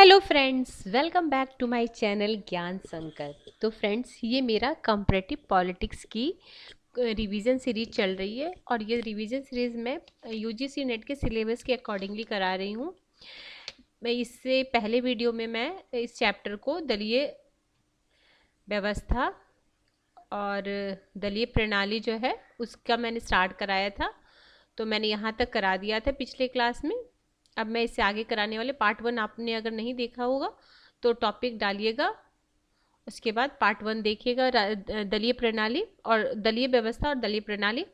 Hello friends, welcome back to my channel Gyan Sankar. तो friends, ये मेरा कंपैरेटिव पॉलिटिक्स की रिवीजन सीरीज चल रही है और ये रिवीजन सीरीज मैं यूजीसी नेट के सिलेबस के अकॉर्डिंगली करा रही हूँ। मैं इससे पहले वीडियो में मैं इस चैप्टर को दलीय व्यवस्था और दलीय प्रणाली जो है उसका मैंने स्टार्ट कराया था। तो मैंने यहाँ तक करा दिया था पिछले क्लास में। अब मैं इससे आगे कराने वाले पार्ट 1 आपने अगर नहीं देखा होगा तो टॉपिक डालिएगा, उसके बाद पार्ट 1 देखिएगा दलीय प्रणाली और दलीय व्यवस्था और दलीय प्रणाली,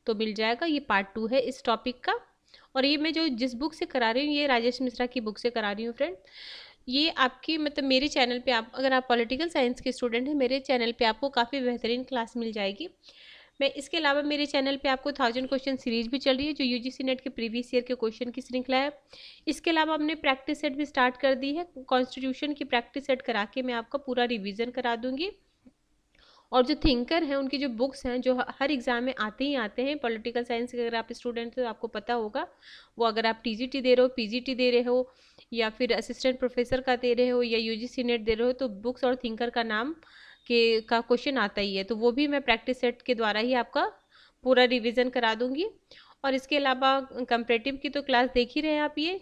तो मिल जाएगा। ये पार्ट 2 है इस टॉपिक का। और ये मैं जो जिस बुक से करा रही हूँ ये राजेश मिश्रा की बुक से करा रही हूँ फ्रेंड। ये आपकी मतलब मेरे चैनल पे आप अगर आप पॉलिटिकल साइंस के स्टूडेंट हैं, मेरे चैनल पे आपको काफ़ी बेहतरीन क्लास मिल जाएगी। मैं इसके अलावा मेरे चैनल पे आपको 1000 क्वेश्चन सीरीज भी चल रही है जो यूजीसी नेट के प्रीवियस ईयर के क्वेश्चन की श्रृंखला है। इसके अलावा हमने प्रैक्टिस सेट भी स्टार्ट कर दी है। कॉन्स्टिट्यूशन की प्रैक्टिस सेट करा के मैं आपका पूरा रिवीजन करा दूंगी। और जो थिंकर हैं उनकी जो बुक्स हैं जो हर एग्जाम में आते ही आते हैं, पॉलिटिकल साइंस के अगर आप स्टूडेंट हो तो आपको पता होगा। वो अगर आप टीजीटी दे रहे हो, पीजीटी दे रहे हो या फिर असिस्टेंट प्रोफेसर का दे रहे हो या यूजीसी नेट दे रहे हो, तो बुक्स और थिंकर का नाम का क्वेश्चन आता ही है। तो वो भी मैं प्रैक्टिस सेट के द्वारा ही आपका पूरा रिविज़न करा दूंगी। और इसके अलावा कंपैरेटिव की तो क्लास देख ही रहे हैं आप। ये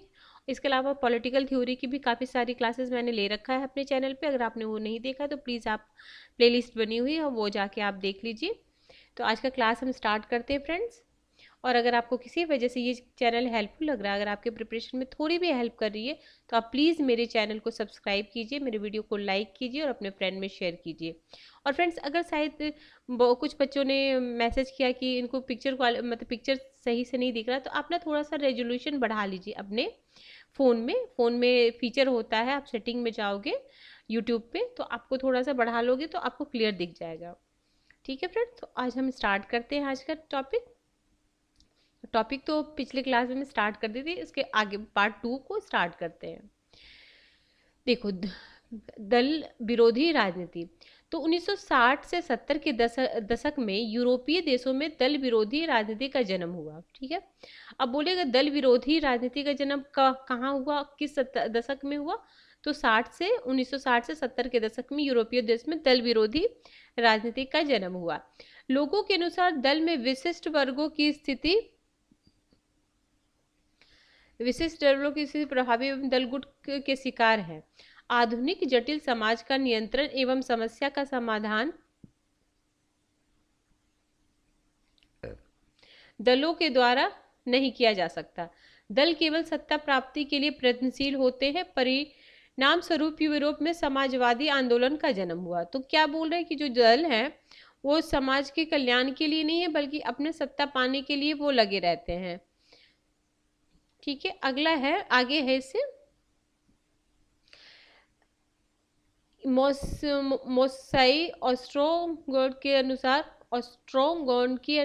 इसके अलावा पॉलिटिकल थ्योरी की भी काफ़ी सारी क्लासेस मैंने ले रखा है अपने चैनल पे। अगर आपने वो नहीं देखा तो प्लीज़ आप प्लेलिस्ट बनी हुई है वो जाके आप देख लीजिए। तो आज का क्लास हम स्टार्ट करते हैं फ्रेंड्स। और अगर आपको किसी वजह से ये चैनल हेल्पफुल लग रहा है, अगर आपके प्रिपरेशन में थोड़ी भी हेल्प कर रही है, तो आप प्लीज़ मेरे चैनल को सब्सक्राइब कीजिए, मेरे वीडियो को लाइक कीजिए और अपने फ्रेंड में शेयर कीजिए। और फ्रेंड्स, अगर शायद कुछ बच्चों ने मैसेज किया कि इनको पिक्चर सही से नहीं दिख रहा, तो आप ना थोड़ा सा रेजोल्यूशन बढ़ा लीजिए अपने फ़ोन में फीचर होता है, आप सेटिंग में जाओगे यूट्यूब पे तो आपको थोड़ा सा बढ़ा लोगे तो आपको क्लियर दिख जाएगा। ठीक है फ्रेंड्स, तो आज हम स्टार्ट करते हैं आज का टॉपिक तो पिछले क्लास में स्टार्ट कर दी थी, इसके आगे पार्ट 2 को स्टार्ट करते हैं। देखो, दल विरोधी राजनीति। तो 1960 से 70 के दशक में यूरोपीय देशों में दल विरोधी राजनीति का जन्म हुआ। ठीक है, अब बोलेगा दल विरोधी राजनीति का जन्म कहाँ हुआ, किस दशक में हुआ? तो 1960 से 70 के दशक में यूरोपीय देश में दल विरोधी राजनीति का जन्म हुआ। लोगों के अनुसार दल में विशिष्ट वर्गों की स्थिति प्रभावी एवं दलगुट के शिकार है। आधुनिक जटिल समाज का नियंत्रण एवं समस्या का समाधान दलों के द्वारा नहीं किया जा सकता। दल केवल सत्ता प्राप्ति के लिए प्रयत्नशील होते हैं। परिणाम स्वरूप यूरोप में समाजवादी आंदोलन का जन्म हुआ। तो क्या बोल रहे हैं कि जो दल है वो समाज के कल्याण के लिए नहीं है बल्कि अपने सत्ता पाने के लिए वो लगे रहते हैं। ठीक है, अगला है, आगे है इससे मोसाई ऑस्ट्रोगोनकी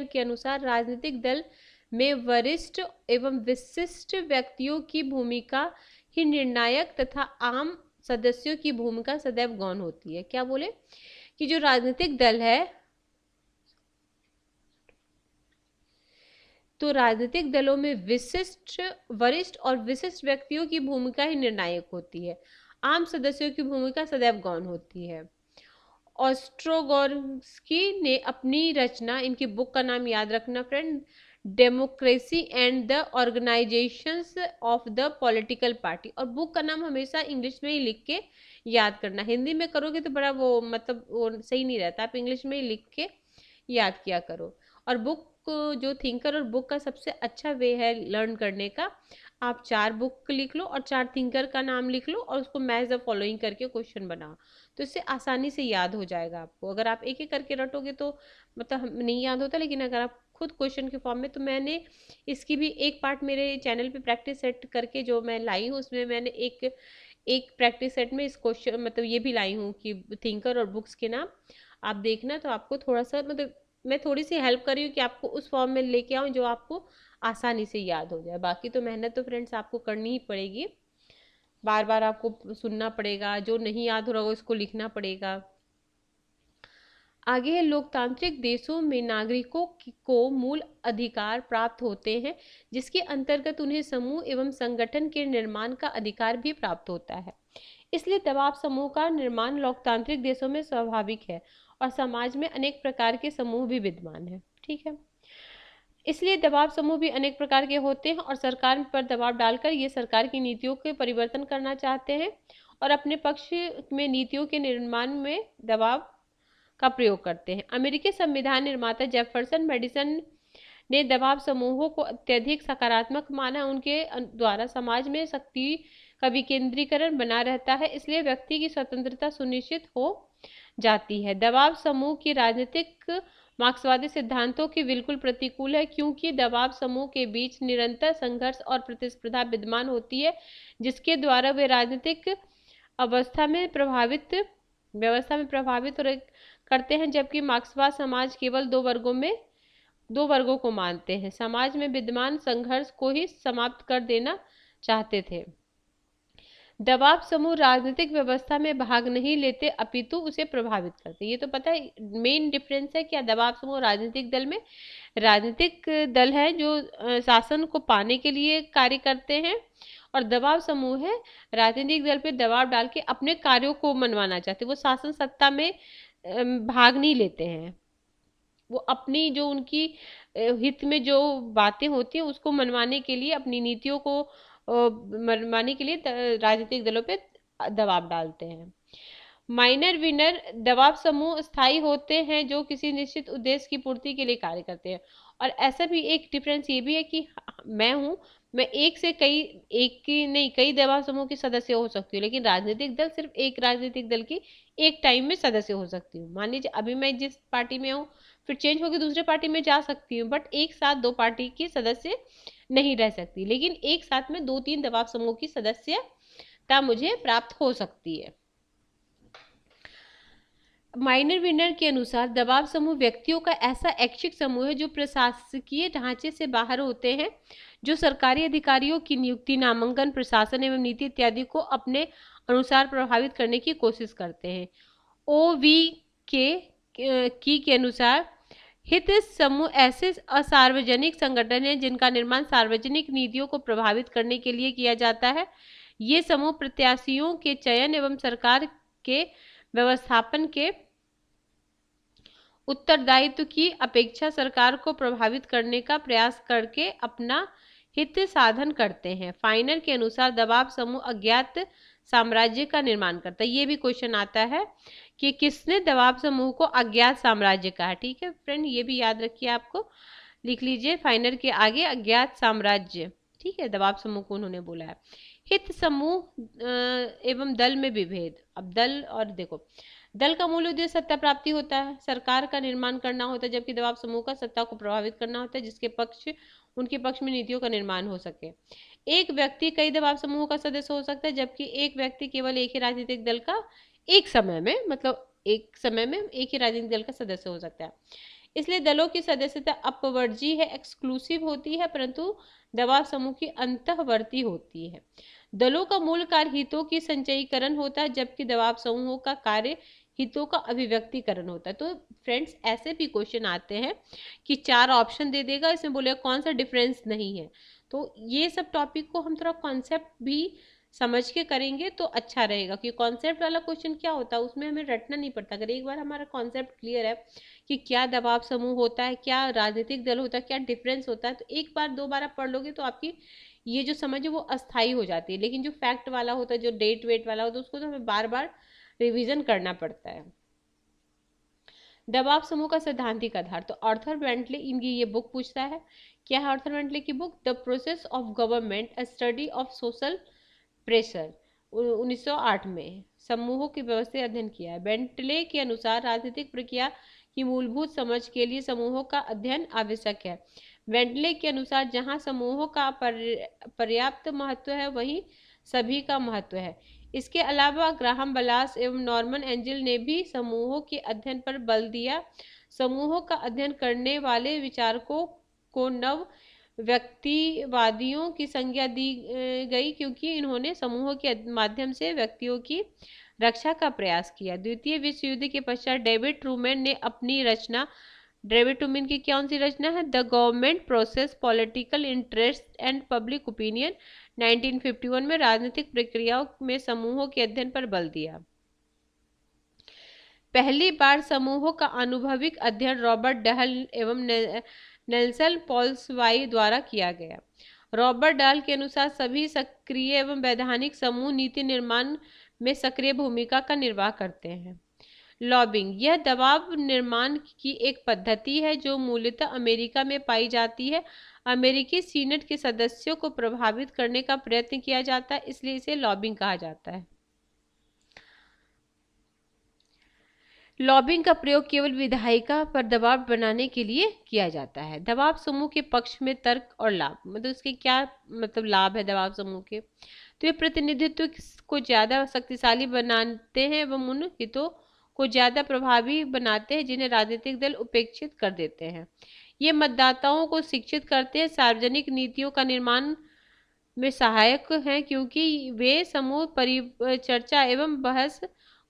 के अनुसार राजनीतिक दल में वरिष्ठ एवं विशिष्ट व्यक्तियों की भूमिका ही निर्णायक तथा आम सदस्यों की भूमिका सदैव गौण होती है। क्या बोले कि जो राजनीतिक दल है, तो राजनीतिक दलों में वरिष्ठ और विशिष्ट व्यक्तियों की भूमिका ही निर्णायक होती है, आम सदस्यों की भूमिका सदैव गौण होती है। ऑस्ट्रोगोर्स्की ने अपनी रचना, इनकी बुक का नाम याद रखना friend, democracy and the organisations of the political party. और बुक का नाम हमेशा इंग्लिश में ही लिख के याद करना, हिंदी में करोगे तो बड़ा वो मतलब वो सही नहीं रहता, आप इंग्लिश में ही लिख के याद किया करो। और बुक जो थिंकर और बुक का सबसे अच्छा वे है लर्न करने का, आप 4 बुक लिख लो और 4 थिंकर का नाम लिख लो और उसको मैच द फॉलोइंग करके क्वेश्चन बनाओ, तो इससे आसानी से याद हो जाएगा आपको। अगर आप एक एक करके रटोगे तो मतलब नहीं याद होता, लेकिन अगर आप खुद क्वेश्चन के फॉर्म में, तो मैंने इसकी भी एक पार्ट मेरे चैनल पे प्रैक्टिस सेट करके जो मैं लाई हूँ उसमें मैंने एक प्रैक्टिस सेट में इस क्वेश्चन मतलब ये भी लाई हूँ कि थिंकर और बुक्स के नाम आप देखना, तो आपको थोड़ा सा मतलब मैं थोड़ी सी हेल्प कर रही हूँ कि आपको उस फॉर्म में लेके आऊँ जो आपको आसानी से याद हो जाए। बाकी तो मेहनत तो फ्रेंड्स आपको करनी ही पड़ेगी, बार बार आपको सुनना पड़ेगा, जो नहीं याद हो रहा हो इसको लिखना पड़ेगा। आगे है, लोकतांत्रिक देशों में नागरिकों को मूल अधिकार प्राप्त होते हैं जिसके अंतर्गत उन्हें समूह एवं संगठन के निर्माण का अधिकार भी प्राप्त होता है। इसलिए दबाव समूह का निर्माण लोकतांत्रिक देशों में स्वाभाविक है और समाज में अनेक प्रकार के समूह भी विद्यमान है। ठीक है, इसलिए दबाव समूह भी अनेक प्रकार के होते हैं और सरकार पर दबाव डालकर ये सरकार की नीतियों के परिवर्तन करना चाहते हैं और अपने पक्ष में नीतियों के निर्माण में दबाव का प्रयोग करते हैं। अमेरिकी संविधान निर्माता जेफरसन मेडिसन ने दबाव समूहों को अत्यधिक सकारात्मक माना। उनके द्वारा समाज में शक्ति का विकेंद्रीकरण बना रहता है, इसलिए व्यक्ति की स्वतंत्रता सुनिश्चित हो जाती है। दबाव समूह की राजनीतिक मार्क्सवादी सिद्धांतों की बिल्कुल प्रतिकूल है, क्योंकि दबाव समूह के बीच निरंतर संघर्ष और प्रतिस्पर्धा विद्यमान होती है, जिसके द्वारा वे राजनीतिक व्यवस्था में प्रभावित करते हैं। जबकि मार्क्सवाद समाज केवल दो वर्गों को मानते हैं, समाज में विद्यमान संघर्ष को ही समाप्त कर देना चाहते थे। दबाव समूह राजनीतिक व्यवस्था में भाग नहीं लेते, अपितु उसे प्रभावित करते। ये तो पता है मेन डिफरेंस है क्या दबाव समूह राजनीतिक दल में। राजनीतिक दल है जो शासन को पाने के लिए कार्य करते हैं और दबाव समूह है राजनीतिक दल पे दबाव डाल के अपने कार्यों को मनवाना चाहते हैं। वो शासन सत्ता में भाग नहीं लेते हैं, वो अपनी जो उनकी हित में जो बातें होती हैं उसको मनवाने के लिए, अपनी नीतियों को मनवाने के लिए राजनीतिक दलों पे दबाव डालते हैं। माइनर विनर दबाव समूह स्थायी होते हैं जो किसी निश्चित उद्देश्य की पूर्ति के लिए कार्य करते हैं। और ऐसा भी एक डिफरेंस ये भी है कि मैं कई दबाव समूह की सदस्य हो सकती हूँ, लेकिन राजनीतिक दल सिर्फ एक राजनीतिक दल की एक टाइम में सदस्य हो सकती हूँ। मान लीजिए अभी मैं जिस पार्टी में हूँ फिर चेंज होकर दूसरे पार्टी में जा सकती हूँ, बट एक साथ दो पार्टी की सदस्य नहीं रह सकती, लेकिन एक साथ में 2-3 दबाव समूह की सदस्यता मुझे प्राप्त हो सकती है। माइनर विनर के अनुसार दबाव समूह व्यक्तियों का ऐसा ऐच्छिक समूह है जो प्रशासकीय ढांचे से बाहर होते हैं, जो सरकारी अधिकारियों की नियुक्ति, नामांकन, प्रशासन एवं नीति इत्यादि को अपने अनुसार प्रभावित करने की कोशिश करते हैं। के अनुसार हित समूह ऐसे असार्वजनिक संगठन हैं जिनका निर्माण सार्वजनिक नीतियों को प्रभावित करने के लिए किया जाता है। ये समूह प्रत्याशियों के चयन एवं सरकार के व्यवस्थापन के उत्तरदायित्व की अपेक्षा सरकार को प्रभावित करने का प्रयास करके अपना हित साधन करते हैं। फाइनर के अनुसार दबाव समूह अज्ञात साम्राज्य का निर्माण करता है। ये भी क्वेश्चन आता है कि किसने दबाव समूह को अज्ञात साम्राज्य कहा। ठीक है फ्रेंड, ये भी याद रखिए, आपको लिख लीजिए फाइनर के आगे अज्ञात साम्राज्य। ठीक है, दबाव समूह को उन्होंने बोला है। हित समूह एवं दल में विभेद। अब दल और देखो, दल का मूल उद्देश्य सत्ता प्राप्ति होता है, सरकार का निर्माण करना होता है, जबकि दबाव समूह का सत्ता को प्रभावित करना होता है, जिसके उनके पक्ष में नीतियों का निर्माण हो सके। एक व्यक्ति कई दबाव समूहों का सदस्य हो सकता है, जबकि एक व्यक्ति केवल एक ही राजनीतिक दल का एक समय में एक ही राजनीतिक दल का सदस्य हो सकता है। इसलिए दलों की सदस्यता अपवर्जी है, एक्सक्लूसिव होती है, परंतु दबाव समूह की अंतःवर्ती होती है। दलों का मूल कार्य हितों की संचयीकरण होता है, जबकि दबाव समूहों का कार्य हितों का अभिव्यक्तिकरण होता है। तो फ्रेंड्स ऐसे भी क्वेश्चन आते हैं कि 4 ऑप्शन दे देगा, इसमें बोलेगा कौन सा डिफरेंस नहीं है। तो ये सब टॉपिक को हम थोड़ा कॉन्सेप्ट भी समझ के करेंगे तो अच्छा रहेगा, कि कॉन्सेप्ट वाला क्वेश्चन क्या होता है उसमें हमें रटना नहीं पड़ता। अगर एक बार हमारा कॉन्सेप्ट क्लियर है कि क्या दबाव समूह होता है, क्या राजनीतिक दल होता है, क्या डिफरेंस होता है, तो एक बार 2 बार आप पढ़ लोगे तो आपकी ये जो समझ है वो अस्थायी हो जाती है। लेकिन जो फैक्ट वाला होता है, जो डेट वेट वाला होता है, उसको तो हमें बार बार रिवीजन करना पड़ता है। दबाव समूह का सैद्धांतिक आधार, तो आर्थर बेंटले इनकी ये बुक पूछता है। क्या है आर्थर बेंटले की book? The process of government, a study of social pressure. 1908 में समूहों की व्यवस्था अध्ययन किया है। बेंटले के अनुसार राजनीतिक प्रक्रिया की मूलभूत समझ के लिए समूहों का अध्ययन आवश्यक है। बेंटले के अनुसार जहां समूहों का पर्याप्त महत्व है वहीं सभी का महत्व है। इसके अलावा ग्राहम बलास एवं नॉर्मन एंजिल ने भी समूहों के अध्ययन पर बल दिया। समूहों का अध्ययन करने वाले विचारकों को नव व्यक्तिवादियों की संज्ञा दी गई, क्योंकि इन्होंने समूहों के माध्यम से व्यक्तियों की रक्षा का प्रयास किया। द्वितीय विश्व युद्ध के पश्चात डेविड ट्रूमैन ने अपनी रचना डेविड टुमिन की कौन सी रचना है? The government process, political interest and public opinion, 1951 में राजनीतिक प्रक्रियाओं में समूहों के अध्ययन पर बल दिया। पहली बार समूहों का अनुभविक अध्ययन रॉबर्ट डहल एवं नेल्सन पॉल्सवाई द्वारा किया गया। रॉबर्ट डहल के अनुसार सभी सक्रिय एवं वैधानिक समूह नीति निर्माण में सक्रिय भूमिका का निर्वाह करते हैं। लॉबिंग, यह दबाव निर्माण की एक पद्धति है जो मूलतः अमेरिका में पाई जाती है। अमेरिकी सीनेट के सदस्यों को प्रभावित करने का प्रयत्न किया जाता है, इसलिए इसे लॉबिंग कहा जाता है। लॉबिंग का प्रयोग केवल विधायिका पर दबाव बनाने के लिए किया जाता है। दबाव समूह के पक्ष में तर्क और लाभ, मतलब इसके क्या मतलब लाभ है दबाव समूह के? तो ये प्रतिनिधित्व को ज्यादा शक्तिशाली बनाते हैं एवं उन हितों को ज्यादा प्रभावी बनाते हैं जिन्हें राजनीतिक दल उपेक्षित कर देते हैं। ये मतदाताओं को शिक्षित करते हैं, सार्वजनिक नीतियों का निर्माण में सहायक हैं क्योंकि वे समूह परिचर्चा एवं बहस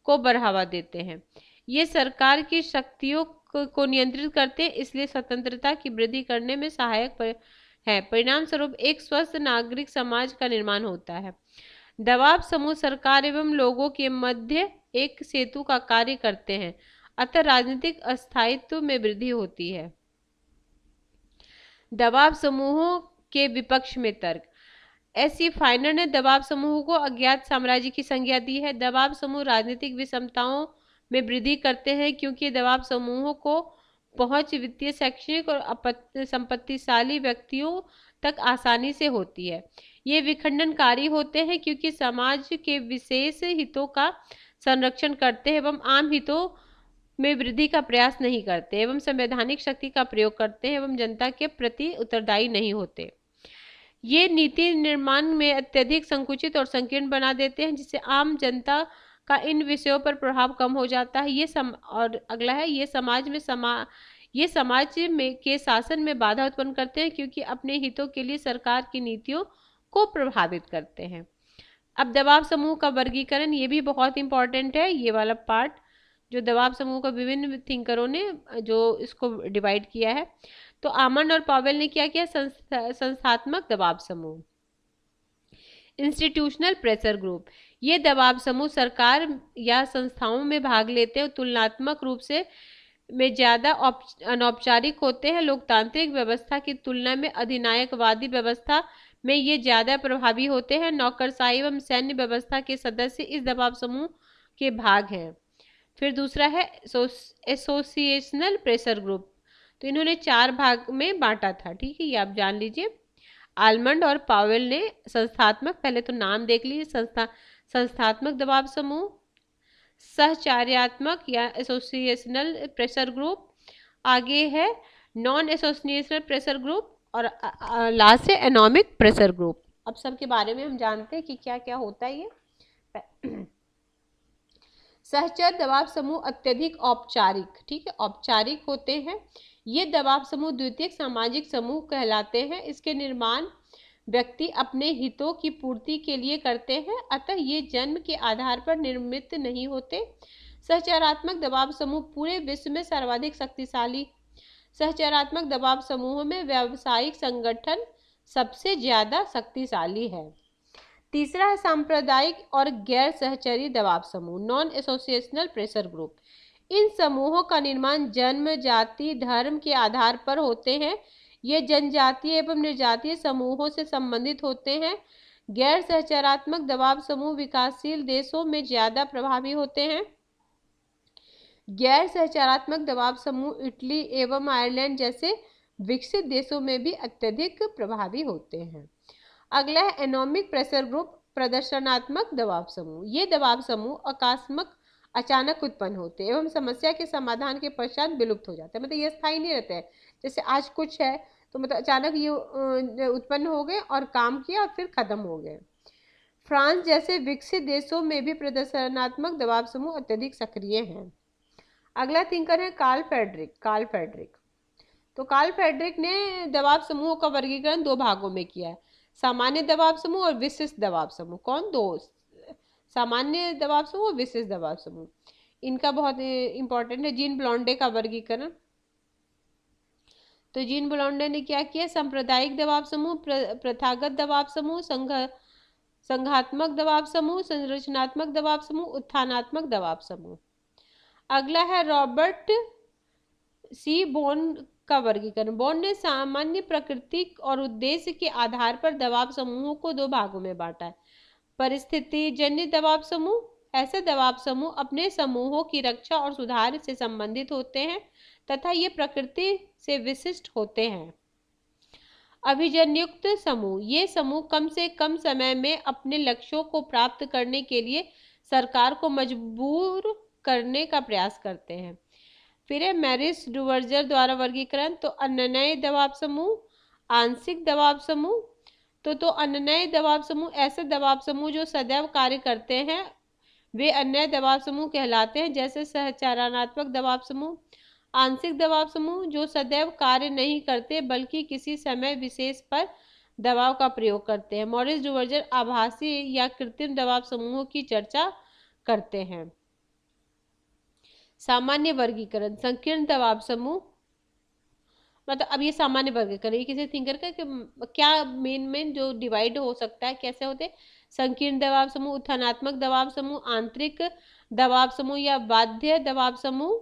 को बढ़ावा देते हैं। ये सरकार की शक्तियों को नियंत्रित करते हैं, इसलिए स्वतंत्रता की वृद्धि करने में सहायक है। परिणाम स्वरूप एक स्वस्थ नागरिक समाज का निर्माण होता है। दबाव समूह सरकार एवं लोगों के मध्य एक सेतु का कार्य करते हैं, अतः राजनीतिक अस्थायित्व में वृद्धि होती है। दबाव समूहों के विपक्ष में तर्क, एस.सी. फाइनर ने दबाव समूह को अज्ञात साम्राज्य की संज्ञा दी है। दबाव समूह राजनीतिक विषमताओं में वृद्धि करते हैं क्योंकि दबाव समूहों को पहुंच वित्तीय, शैक्षणिक और संपत्तिशाली व्यक्तियों तक आसानी से होती है। ये विखंडनकारी होते हैं क्योंकि समाज के विशेष हितों का संरक्षण करते हैं एवं आम हितों में वृद्धि का प्रयास नहीं करते एवं संवैधानिक शक्ति का प्रयोग करते हैं एवं जनता के प्रति उत्तरदायी नहीं होते। ये नीति निर्माण में अत्यधिक संकुचित और संकीर्ण बना देते हैं, जिससे आम जनता का इन विषयों पर प्रभाव कम हो जाता है। और अगला है, ये समाज में के शासन में बाधा उत्पन्न करते हैं क्योंकि अपने हितों के लिए सरकार की नीतियों को प्रभावित करते हैं। अब दबाव समूह का वर्गीकरण, ये भी बहुत इंपॉर्टेंट है, ये वाला पार्ट जो दबाव समूह का विभिन्न थिंकरों ने जो इसको डिवाइड किया है। तो आमंड और पावेल ने क्या किया? संस्थात्मक दबाव समूह, इंस्टीट्यूशनल प्रेशर ग्रुप। ये दबाव समूह सरकार या संस्थाओं में भाग लेते हैं, तुलनात्मक रूप से में ज्यादा अनौपचारिक होते हैं। लोकतांत्रिक व्यवस्था की तुलना में अधिनायकवादी व्यवस्था में ये ज्यादा प्रभावी होते हैं। नौकरशाही एवं सैन्य व्यवस्था के सदस्य इस दबाव समूह के भाग हैं। फिर दूसरा है एसोसिएशनल प्रेशर ग्रुप, तो इन्होंने 4 भाग में बांटा था, ठीक है, ये आप जान लीजिए। आलमंड और पावेल ने संस्थात्मक, पहले तो नाम देख लीजिए, संस्थात्मक दबाव समूह, सहचार्यात्मक या एसोसिएशनल प्रेशर ग्रुप, आगे है नॉन एसोसिएशनल प्रेशर ग्रुप और लास्ट है एनॉमिक प्रेशर ग्रुप। अब सबके बारे में हम जानते हैं कि क्या क्या होता है ये। सहचर दबाव समूह अत्यधिक औपचारिक, ठीक है, औपचारिक होते हैं। ये दबाव समूह द्वितीयक सामाजिक समूह कहलाते हैं। इसके निर्माण व्यक्ति अपने हितों की पूर्ति के लिए करते हैं, अतः ये जन्म के आधार पर निर्मित नहीं होते। सहचरात्मक दबाव समूह पूरे विश्व में सर्वाधिक शक्तिशाली। सहचरात्मक दबाव समूह में व्यावसायिक संगठन सबसे ज्यादा शक्तिशाली है। तीसरा है सांप्रदायिक और गैर सहचरी दबाव समूह, नॉन एसोसिएशनल प्रेशर ग्रुप। इन समूहों का निर्माण जन्म, जाति, धर्म के आधार पर होते हैं। ये जनजातीय एवं निर्जातीय समूहों से संबंधित होते हैं। गैर सहचरात्मक दबाव समूह विकासशील देशों में ज्यादा प्रभावी होते हैं। गैर सहचरात्मक दबाव समूह इटली एवं आयरलैंड जैसे विकसित देशों में भी अत्यधिक प्रभावी होते हैं। अगला है एनॉमिक प्रेशर ग्रुप, प्रदर्शनात्मक दबाव समूह। ये दबाव समूह अचानक उत्पन्न होते हैं एवं समस्या के समाधान के पश्चात विलुप्त हो जाते हैं, मतलब ये स्थायी नहीं रहते हैं। जैसे आज कुछ है तो मतलब अचानक ये उत्पन्न हो गए और काम किया और फिर खत्म हो गए। फ्रांस जैसे विकसित देशों में भी प्रदर्शनात्मक दबाव समूह अत्यधिक सक्रिय हैं। अगला थिंकर है कार्ल फ्रेडरिक। तो कार्ल फ्रेडरिक ने दबाव समूहों का वर्गीकरण 2 भागों में किया है, सामान्य दबाव समूह और विशिष्ट दबाव समूह। कौन? 2, सामान्य दबाव समूह और विशिष्ट दबाव समूह। इनका बहुत इंपॉर्टेंट है जीन ब्लॉन्डे का वर्गीकरण। तो जीन बुलॉन्डे ने क्या किया, सांप्रदायिक दबाव समूह, प्रथागत दबाव समूह, संघात्मक दबाव समूह, संरचनात्मक दबाव समूह, उत्थानात्मक दबाव समूह। अगला है रॉबर्ट सी बोन का वर्गीकरण। बोन ने सामान्य प्रकृति और उद्देश्य के आधार पर दबाव समूहों को दो भागों में बांटा है। परिस्थिति जन्य दबाव समूह, ऐसे दबाव समूह अपने समूहों की रक्षा और सुधार से संबंधित होते हैं तथा ये प्रकृति से विशिष्ट होते हैं। अभिजन्युक्त समूह, ये समूह कम से कम समय में अपने लक्ष्यों को प्राप्त करने के लिए सरकार को मजबूर करने का प्रयास करते हैं। फिर है मैरिस डुवर्जर द्वारा वर्गीकरण। तो अन्वयी दबाव समूह, आंशिक दबाव समूह। तो अन्वयी दबाव समूह ऐसे दबाव समूह जो सदैव कार्य करते हैं, वे अन्वयी दबाव समूह कहलाते हैं, जैसे सहचारणात्मक दबाव समूह। आंशिक दबाव समूह जो सदैव कार्य नहीं करते बल्कि किसी समय विशेष पर दबाव का प्रयोग करते हैं। मॉरिस डुवर्जर आभासी या कृत्रिम दबाव समूहों की चर्चा करते हैं। सामान्य वर्गीकरण, संकीर्ण दबाव समूह, मतलब अब ये सामान्य वर्गीकरण, ये किसी थिंकर का क्या मेन जो डिवाइड हो सकता है, कैसे होते, संकीर्ण दबाव समूह, उत्थानात्मक दबाव समूह, आंतरिक दबाव समूह या बाध्य दबाव समूह।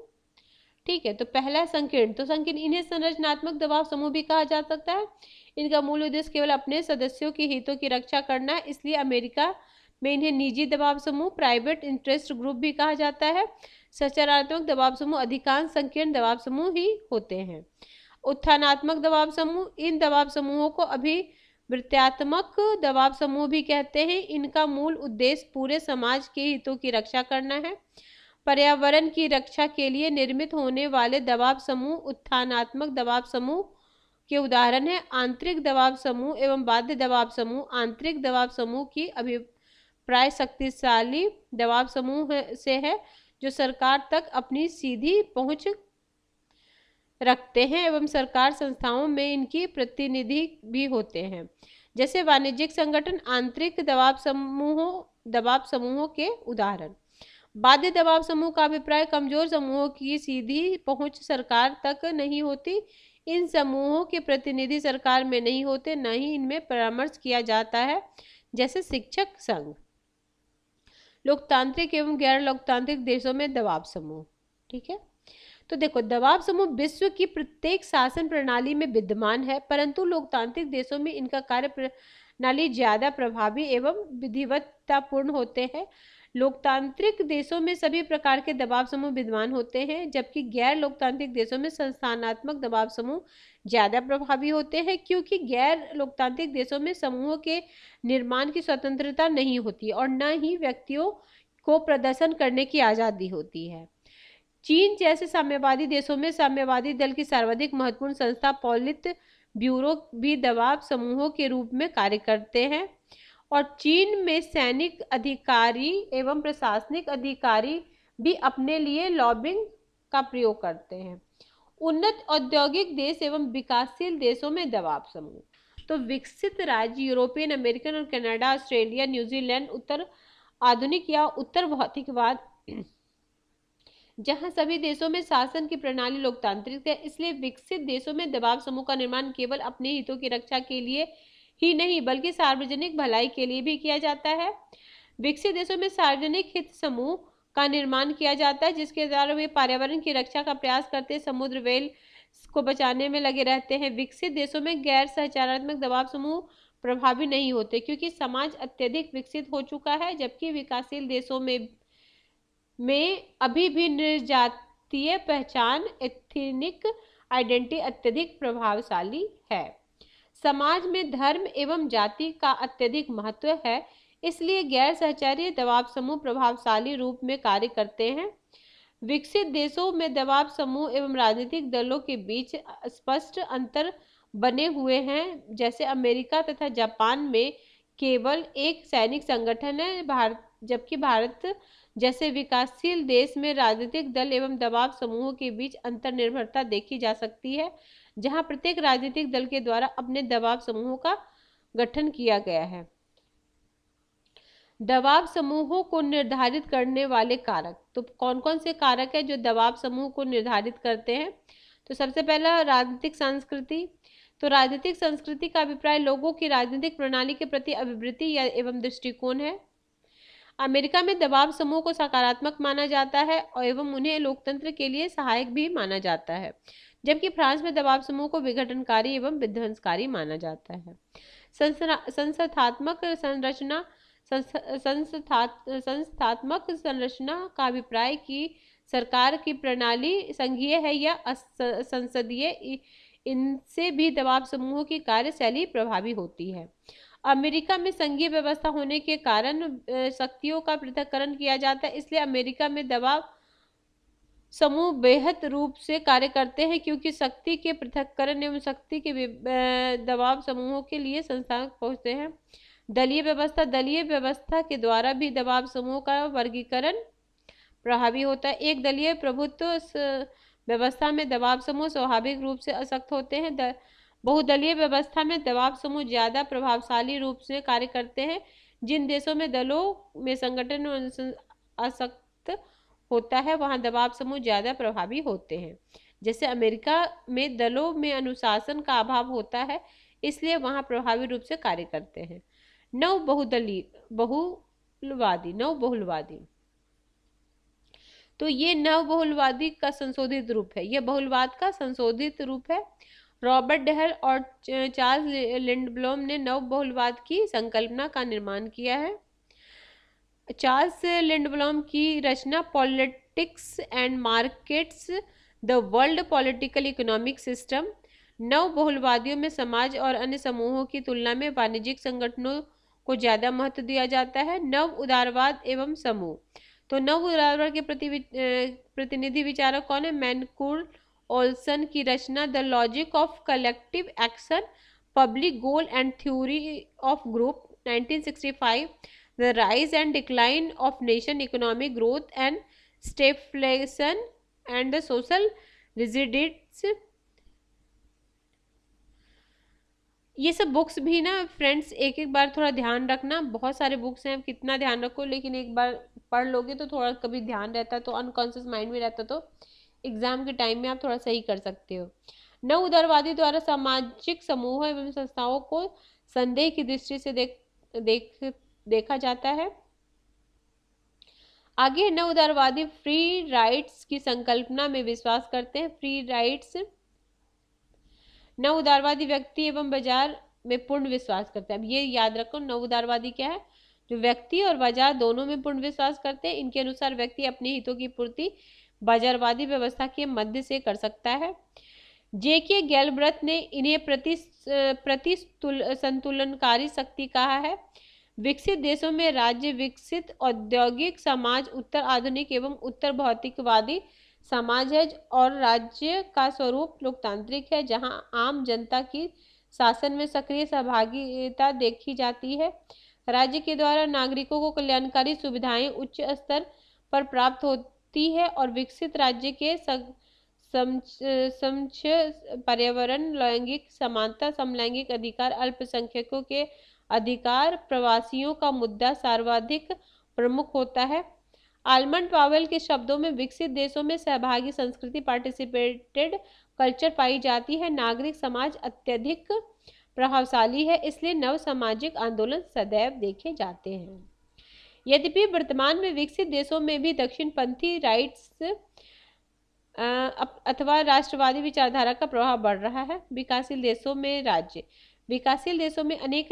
ठीक है, तो पहला संकीर्ण, तो संकीर्ण इन्हें संरचनात्मक दबाव समूह भी कहा जा सकता है। इनका मूल उद्देश्य केवल अपने सदस्यों के हितों की रक्षा करना है, इसलिए अमेरिका में इन्हें निजी दबाव समूह, प्राइवेट इंटरेस्ट ग्रुप भी कहा जाता है। संरचनात्मक दबाव समूह अधिकांश संकीर्ण दबाव समूह ही होते हैं। उत्थानात्मक दबाव समूह, इन दबाव समूहों को अभिवृत्त्यात्मक दबाव समूह भी कहते हैं। इनका मूल उद्देश्य पूरे समाज के हितों की रक्षा करना है। पर्यावरण की रक्षा के लिए निर्मित होने वाले दबाव समूह उत्थानात्मक दबाव समूह के उदाहरण है। आंतरिक दबाव समूह एवं बाध्य दबाव समूह, आंतरिक दबाव समूह की अभिप्राय शक्तिशाली दबाव समूह से है जो सरकार तक अपनी सीधी पहुंच रखते हैं एवं सरकार संस्थाओं में इनकी प्रतिनिधि भी होते हैं, जैसे वाणिज्यिक संगठन। आंतरिक दबाव समूहों के उदाहरण, बाध्य दबाव समूह का अभिप्राय कमजोर समूहों की सीधी पहुंच सरकार तक नहीं होती। इन समूहों के प्रतिनिधि सरकार में नहीं होते, न ही इनमें परामर्श किया जाता है, जैसे शिक्षक संघ। लोकतांत्रिक एवं गैर लोकतांत्रिक देशों में दबाव समूह। ठीक है, तो देखो, दबाव समूह विश्व की प्रत्येक शासन प्रणाली में विद्यमान है, परंतु लोकतांत्रिक देशों में इनका कार्य प्रणाली ज्यादा प्रभावी एवं विधिवत्तापूर्ण होते हैं। लोकतांत्रिक देशों में सभी प्रकार के दबाव समूह विद्यमान होते हैं, जबकि गैर लोकतांत्रिक देशों में संस्थानात्मक दबाव समूह ज्यादा प्रभावी होते हैं, क्योंकि गैर लोकतांत्रिक देशों में समूहों के निर्माण की स्वतंत्रता नहीं होती और न ही व्यक्तियों को प्रदर्शन करने की आजादी होती है। चीन जैसे साम्यवादी देशों में साम्यवादी दल की सर्वाधिक महत्वपूर्ण संस्था पॉलिट ब्यूरो भी दबाव समूहों के रूप में कार्य करते हैं, और चीन में सैनिक अधिकारी एवं प्रशासनिक अधिकारी भी अपने लिए लॉबिंग का प्रयोग करते हैं। उन्नत औद्योगिक देश एवं विकासशील देशों में दबाव समूह, तो विकसित राज्य यूरोपियन, अमेरिकन और कनाडा, ऑस्ट्रेलिया, न्यूजीलैंड, उत्तर आधुनिक या उत्तर भौतिकवाद, जहां सभी देशों में शासन की प्रणाली लोकतांत्रिक है, इसलिए विकसित देशों में दबाव समूह का निर्माण केवल अपने हितों की रक्षा के लिए ही नहीं बल्कि सार्वजनिक भलाई के लिए भी किया जाता है। विकसित देशों में सार्वजनिक हित समूह का निर्माण किया जाता है, जिसके द्वारा वे पर्यावरण की रक्षा का प्रयास करते, समुद्र व्हेल को बचाने में लगे रहते हैं। विकसित देशों में गैर सहचारात्मक दबाव समूह प्रभावी नहीं होते, क्योंकि समाज अत्यधिक विकसित हो चुका है, जबकि विकासशील देशों में अभी भी निर्जातीय पहचान, एथनिक आइडेंटिटी अत्यधिक प्रभावशाली है। समाज में धर्म एवं जाति का अत्यधिक महत्व है, इसलिए गैर सहचारी दबाव समूह प्रभावशाली रूप में कार्य करते हैं। विकसित देशों में दबाव समूह एवं राजनीतिक दलों के बीच स्पष्ट अंतर बने हुए हैं, जैसे अमेरिका तथा जापान में केवल एक सैनिक संगठन है, जबकि भारत जैसे विकासशील देश में राजनीतिक दल एवं दबाव समूहों के बीच अंतर्निर्भरता देखी जा सकती है, जहां प्रत्येक राजनीतिक दल के द्वारा अपने दबाव समूहों का गठन किया गया है। दबाव समूहों को निर्धारित करने वाले कारक, तो कौन कौन से कारक है जो दबाव समूह को निर्धारित करते हैं? तो सबसे पहला राजनीतिक संस्कृति। तो राजनीतिक संस्कृति का अभिप्राय लोगों की राजनीतिक प्रणाली के प्रति अभिवृत्ति या एवं दृष्टिकोण है। अमेरिका में दबाव समूह को सकारात्मक माना जाता है और एवं उन्हें लोकतंत्र के लिए सहायक भी माना जाता है, जबकि फ्रांस में दबाव समूह को विघटनकारी एवं विध्वंसकारी माना जाता है। संस्थात्मक संरचना संस्थात्मक संरचना का अभिप्राय कि सरकार की प्रणाली संघीय है या संसदीय, इनसे भी दबाव समूहों की कार्यशैली प्रभावी होती है। अमेरिका में संघीय व्यवस्था होने के कारण शक्तियों का पृथक्करण किया जाता है, इसलिए अमेरिका में दबाव समूह बेहद रूप से कार्य करते हैं, क्योंकि शक्ति के पृथक्करण एवं शक्ति के दबाव समूहों के लिए संस्थान पहुंचते हैं। दलीय व्यवस्था के द्वारा भी दबाव समूह का वर्गीकरण प्रभावी होता है। एक दलीय प्रभुत्व व्यवस्था में दबाव समूह स्वाभाविक रूप से अशक्त होते हैं। बहुदलीय व्यवस्था में दबाव समूह ज्यादा प्रभावशाली रूप से कार्य करते हैं। जिन देशों में दलों में संगठन अशक्त होता है वहां दबाव समूह ज्यादा प्रभावी होते हैं। जैसे अमेरिका में दलों में अनुशासन का अभाव होता है, इसलिए वहां प्रभावी रूप से कार्य करते हैं। बहुलवादी। तो ये नवबहुलवादी का संशोधित रूप है, यह बहुलवाद का संशोधित रूप है। रॉबर्ट डेहल और चार्ल्स लिंडब्लोम ने नवबहुलवाद की संकल्पना का निर्माण किया है। चार्ल्स लिंडब्लोम की रचना politics and markets, the world political economic system. नवबहुलवादियों में समाज और अन्य समूहों की तुलना में वाणिज्यिक संगठनों को ज्यादा महत्व दिया जाता है। नव उदारवाद एवं समूह। तो नव उदारवाद के प्रतिनिधि विचारक कौन है? मैनकुल ओल्सन की रचना the logic of collective action, public goal and theory of group, 1965। The rise and decline of nation, economic growth and stagflation and the social rigidities. ये सब बुक्स भी ना फ्रेंड्स एक एक बार थोड़ा ध्यान रखना, बहुत सारे बुक्स हैं, कितना ध्यान रखो, लेकिन एक बार पढ़ लोगे तो थोड़ा कभी ध्यान रहता है, तो अनकॉन्शियस माइंड में रहता, तो एग्जाम के टाइम में आप थोड़ा सही कर सकते हो। नव उदारवादी द्वारा सामाजिक समूहों एवं संस्थाओं को संदेह की दृष्टि से देखा जाता है। आगे नव उदारवादी फ्री राइट्स की संकल्पना में विश्वास करते हैं। Free rights. नव उदारवादी व्यक्ति एवं बाजार में पूर्ण विश्वास करते हैं। अब ये याद रखो, नव उदारवादी क्या है? जो व्यक्ति और बाजार दोनों में पूर्ण विश्वास करते हैं। इनके अनुसार व्यक्ति अपने हितों की पूर्ति बाजारवादी व्यवस्था के मध्य से कर सकता है। जेके गैलब्रथ ने इन्हें प्रति संतुलनकारी शक्ति कहा है। विकसित देशों में राज्य विकसित औद्योगिक समाज, उत्तर आधुनिक एवं उत्तर भौतिकवादी समाज है और राज्य का स्वरूप लोकतांत्रिक है, जहां आम जनता की शासन में सक्रिय सहभागिता देखी जाती है। राज्य के द्वारा नागरिकों को कल्याणकारी सुविधाएं उच्च स्तर पर प्राप्त होती है और विकसित राज्य के समक्ष पर्यावरण, लैंगिक समानता, समलैंगिक अधिकार, अल्पसंख्यकों के अधिकार, प्रवासियों का मुद्दा सर्वाधिक प्रमुख होता है। आलमंड पावेल के शब्दों में विकसित देशों में सहभागी संस्कृति, पार्टिसिपेटेड कल्चर पाई जाती है। नागरिक समाज अत्यधिक प्रभावशाली है, इसलिए नव सामाजिक आंदोलन सदैव देखे जाते हैं। यद्यपि वर्तमान में विकसित देशों में भी दक्षिणपंथी राइट्स अथवा राष्ट्रवादी विचारधारा का प्रभाव बढ़ रहा है। विकासशील देशों में राज्य। विकासशील देशों में अनेक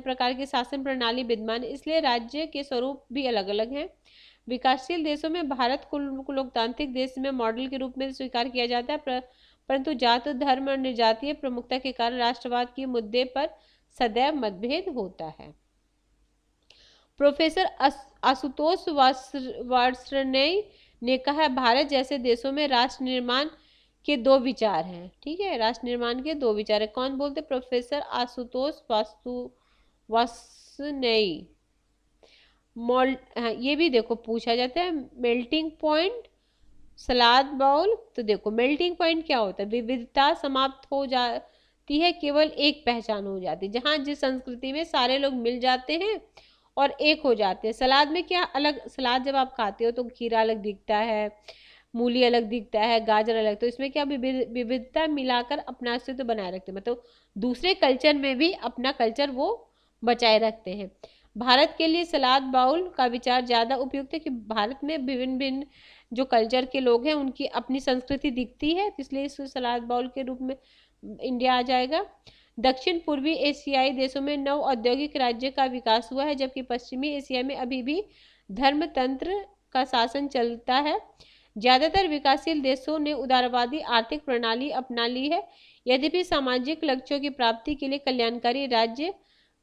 प्रकार की शासन प्रणाली विद्यमान है, इसलिए राज्य के स्वरूप भी अलग अलग हैं। विकासशील देशों में भारत को लोकतांत्रिक देश में मॉडल के रूप में स्वीकार किया जाता है, परंतु जाति, धर्म और निर्जातीय प्रमुखता के कारण राष्ट्रवाद के मुद्दे पर सदैव मतभेद होता है। प्रोफेसर आशुतोष वार्ष्णेय ने कहा, भारत जैसे देशों में राष्ट्र निर्माण के दो विचार हैं। ठीक है, राष्ट्र निर्माण के दो विचार है। कौन बोलते? प्रोफेसर आशुतोष वार्ष्णेय। ये भी देखो पूछा जाता है। मेल्टिंग पॉइंट, सलाद बाउल। तो देखो मेल्टिंग पॉइंट क्या होता है? विविधता समाप्त हो जाती है, केवल एक पहचान हो जाती है, जहां जिस संस्कृति में सारे लोग मिल जाते हैं और एक हो जाते हैं। सलाद में क्या अलग? सलाद जब आप खाते हो तो खीरा अलग दिखता है, मूली अलग दिखता है, गाजर अलग, तो इसमें क्या विविधता मिलाकर अपना अस्तित्व बनाए रखते हैं, मतलब दूसरे कल्चर में भी अपना कल्चर वो बचाए रखते हैं। भारत के लिए सलाद बाउल का विचार ज़्यादा उपयुक्त है कि भारत में भिन्न भिन्न जो कल्चर के लोग हैं उनकी अपनी संस्कृति दिखती है, इसलिए इस सलाद बाउल के रूप में इंडिया आ जाएगा। दक्षिण पूर्वी एशियाई देशों में नव औद्योगिक राज्य का विकास हुआ है, जबकि पश्चिमी एशिया में अभी भी धर्मतंत्र का शासन चलता है। ज्यादातर विकासशील देशों ने उदारवादी आर्थिक प्रणाली अपना ली है, यद्यपि सामाजिक लक्ष्यों की प्राप्ति के लिए कल्याणकारी राज्य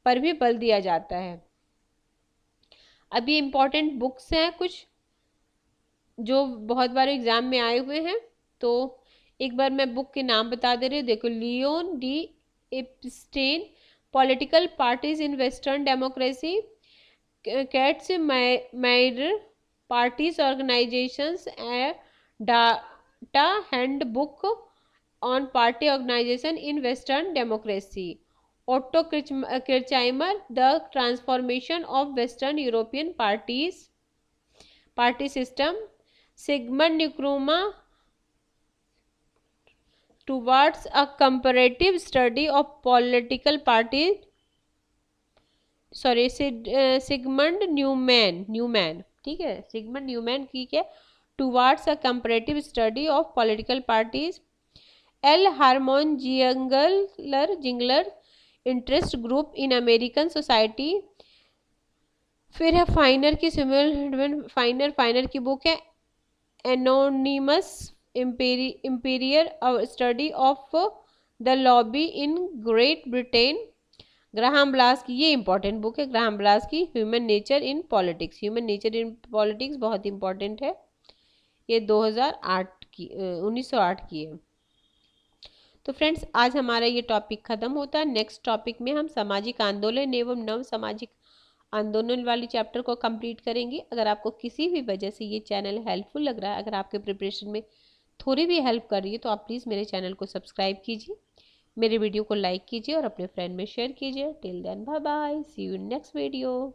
पर भी बल दिया जाता है। अभी इम्पोर्टेंट बुक्स हैं कुछ जो बहुत बार एग्जाम में आए हुए हैं, तो एक बार मैं बुक के नाम बता दे रही हूँ। देखो, Leon D Epstein, political parties in western democracy, Katz Mair parties organisations, data handbook on party organisation in western democracy, Otto Kirchheimer, the transformation of western European party system, Sigmund Nkrumah, towards a comparative study of political parties, sorry Sigmund Neumann, ठीक है, Sigmund Neumann की क्या, towards a comparative study of political parties, L Harmon Zeigler, interest group in American society. फिर है Finer की book है anonymous empire study of the lobby in Great Britain. Graham Wallas की, ये इंपॉर्टेंट बुक है, Graham Wallas की human nature in politics. Human nature in politics बहुत important है, ये 1908 की है। तो फ्रेंड्स, आज हमारा ये टॉपिक खत्म होता है। नेक्स्ट टॉपिक में हम सामाजिक आंदोलन एवं नव सामाजिक आंदोलन वाली चैप्टर को कंप्लीट करेंगे। अगर आपको किसी भी वजह से ये चैनल हेल्पफुल लग रहा है, अगर आपके प्रिपरेशन में थोड़ी भी हेल्प कर रही है, तो आप प्लीज़ मेरे चैनल को सब्सक्राइब कीजिए, मेरे वीडियो को लाइक कीजिए और अपने फ्रेंड में शेयर कीजिए। Till then bye bye, see you in next video.